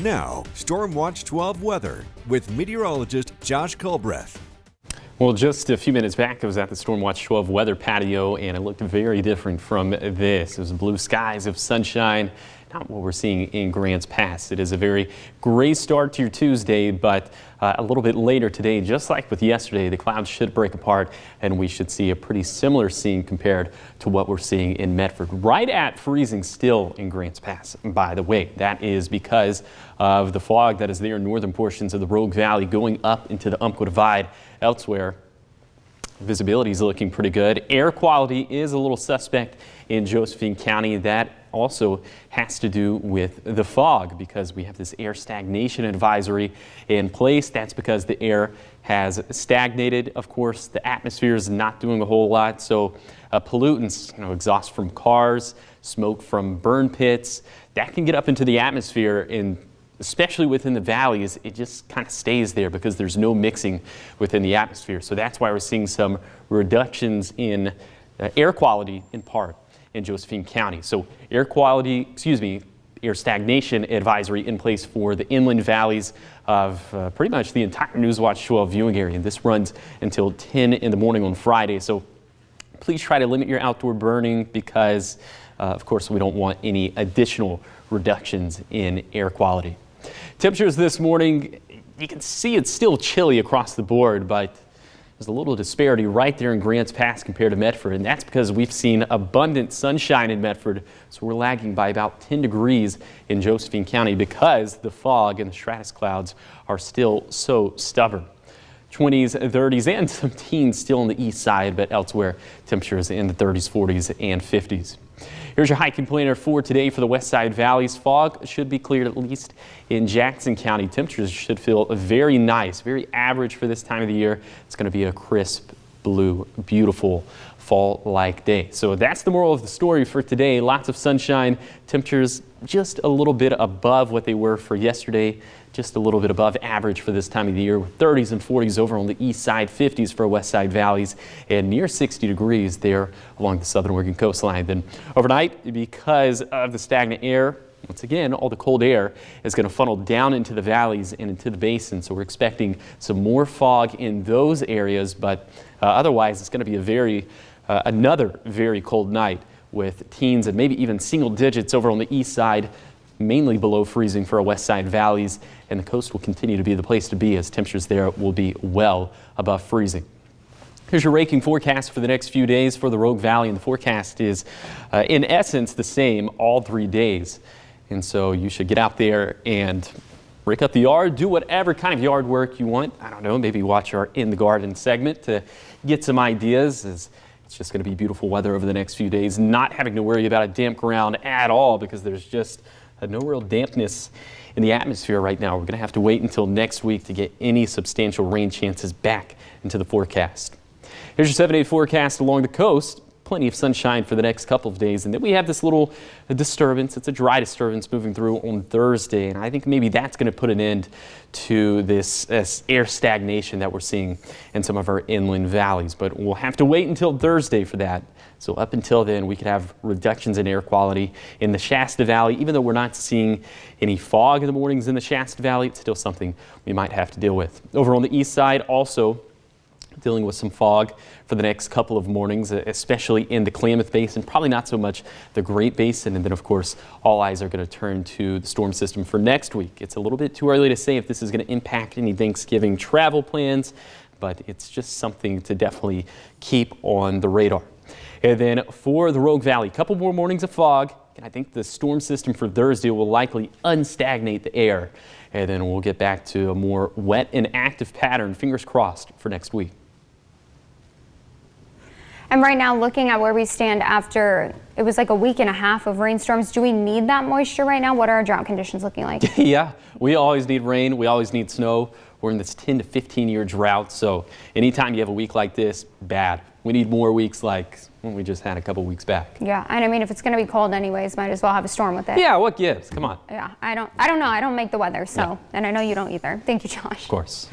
Now, Storm Watch 12 weather with meteorologist Josh Culbreth. Well, just a few minutes back, I was at the Storm Watch 12 weather patio, and it looked very different from this. It was blue skies of sunshine, not what we're seeing in Grants Pass. It is a very gray start to your Tuesday, but a little bit later today, just like with yesterday, the clouds should break apart, and we should see a pretty similar scene compared to what we're seeing in Medford. Right at freezing still in Grants Pass, by the way. That is because of the fog that is there in northern portions of the Rogue Valley going up into the Umpqua Divide. Elsewhere, visibility is looking pretty good. Air quality is a little suspect in Josephine County. That also has to do with the fog because we have this air stagnation advisory in place. That's because the air has stagnated. Of course, the atmosphere is not doing a whole lot. So pollutants, exhaust from cars, smoke from burn pits, that can get up into the atmosphere, and especially within the valleys, it just kind of stays there because there's no mixing within the atmosphere. So that's why we're seeing some reductions in air quality in part in Josephine County. So air stagnation advisory in place for the inland valleys of pretty much the entire Newswatch 12 viewing area. And this runs until 10 in the morning on Friday. So please try to limit your outdoor burning because, of course, we don't want any additional reductions in air quality. Temperatures this morning, you can see it's still chilly across the board, but there's a little disparity right there in Grants Pass compared to Medford, and that's because we've seen abundant sunshine in Medford, so we're lagging by about 10 degrees in Josephine County because the fog and the stratus clouds are still so stubborn. 20s, 30s, and some teens still on the east side, but elsewhere temperatures in the 30s, 40s, and 50s. Here's your hiking planner for today for the west side valleys. Fog should be cleared at least in Jackson County. Temperatures should feel very nice, very average for this time of the year. It's going to be a crisp, blue, beautiful fall-like day. So that's the moral of the story for today. Lots of sunshine, temperatures just a little bit above what they were for yesterday, just a little bit above average for this time of the year, with 30s and 40s over on the east side, 50s for west side valleys, and near 60 degrees there along the southern Oregon coastline. Then overnight, because of the stagnant air, once again, all the cold air is going to funnel down into the valleys and into the basin. So we're expecting some more fog in those areas, but otherwise it's going to be another very cold night with teens and maybe even single digits over on the east side, mainly below freezing for our west side valleys, and the coast will continue to be the place to be as temperatures there will be well above freezing. Here's your raking forecast for the next few days for the Rogue Valley, and the forecast is in essence the same all 3 days. And so you should get out there and rake up the yard, do whatever kind of yard work you want. I don't know, maybe watch our In the Garden segment to get some ideas, as it's just going to be beautiful weather over the next few days, not having to worry about a damp ground at all because there's just no real dampness in the atmosphere right now. We're going to have to wait until next week to get any substantial rain chances back into the forecast. Here's your 7-day forecast along the coast. Plenty of sunshine for the next couple of days, and then we have this little disturbance. It's a dry disturbance moving through on Thursday, and I think maybe that's going to put an end to this air stagnation that we're seeing in some of our inland valleys, but we'll have to wait until Thursday for that. So up until then, we could have reductions in air quality in the Shasta Valley. Even though we're not seeing any fog in the mornings in the Shasta Valley, it's still something we might have to deal with. Over on the east side, also dealing with some fog for the next couple of mornings, especially in the Klamath Basin, probably not so much the Great Basin. And then, of course, all eyes are going to turn to the storm system for next week. It's a little bit too early to say if this is going to impact any Thanksgiving travel plans, but it's just something to definitely keep on the radar. And then for the Rogue Valley, a couple more mornings of fog, and I think the storm system for Thursday will likely unstagnate the air. And then we'll get back to a more wet and active pattern, fingers crossed, for next week. And right now, looking at where we stand after, it was like a week and a half of rainstorms. Do we need that moisture right now? What are our drought conditions looking like? Yeah, we always need rain. We always need snow. We're in this 10 to 15 year drought. So anytime you have a week like this, bad. We need more weeks like when we just had a couple weeks back. Yeah, and I mean, if it's going to be cold anyways, might as well have a storm with it. Yeah, what gives? Come on. Yeah, I don't know. I don't make the weather, so, and I know you don't either. Thank you, Josh. Of course.